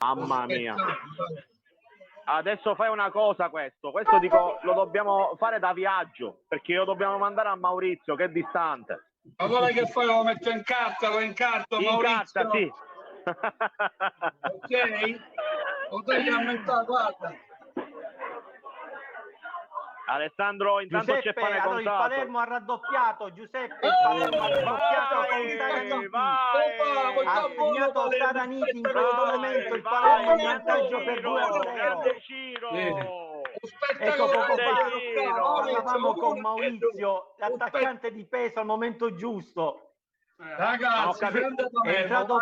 Mamma mia. Adesso fai una cosa, questo dico, lo dobbiamo fare da viaggio, perché lo dobbiamo mandare a Maurizio, che è distante. Ma vuole che fai? Lo metto in carta, lo incarto, In Maurizio. carta, sì. Ok? Lo devi aumentare, guarda. Alessandro, intanto Giuseppe, c'è pane allora il contato. Palermo ha raddoppiato, Giuseppe, il Palermo ha raddoppiato con Saraniti. Ha segnato Saraniti in questo momento, il Palermo in vantaggio per 2-0. Grande Ciro! Ecco, poco fa Ciro! parlavamo con Maurizio, l'attaccante di peso al momento giusto. Ragazzi, è entrato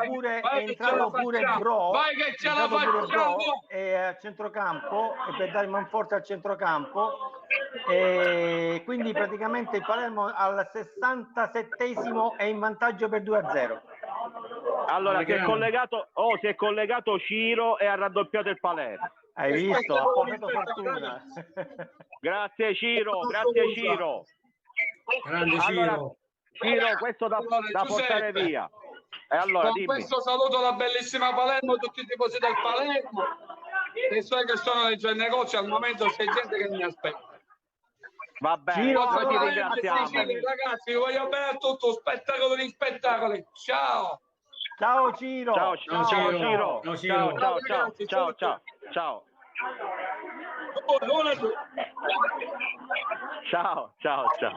pure Bro, vai che ce la facciamo! a centrocampo, e per dare manforte al centrocampo, e quindi praticamente il Palermo al 67esimo è in vantaggio per 2-0. Allora si è collegato Ciro e ha raddoppiato il Palermo. Hai visto? Ha portato fortuna. Grazie Ciro, grazie Ciro. Grande Ciro. Allora, Ciro, questo da portare via. E allora, con questo saluto la bellissima Palermo, tutti i tifosi del Palermo, e so che sono già in negozio al momento, c'è gente che mi aspetta. Va bene, Ciro, noi ti ringraziamo. Ragazzi, vi voglio bene a tutto, spettacolo di spettacoli. Ciao. Ciao Ciro. Ciao Ciro. Ciao, Ciro. Ciao. Ciao.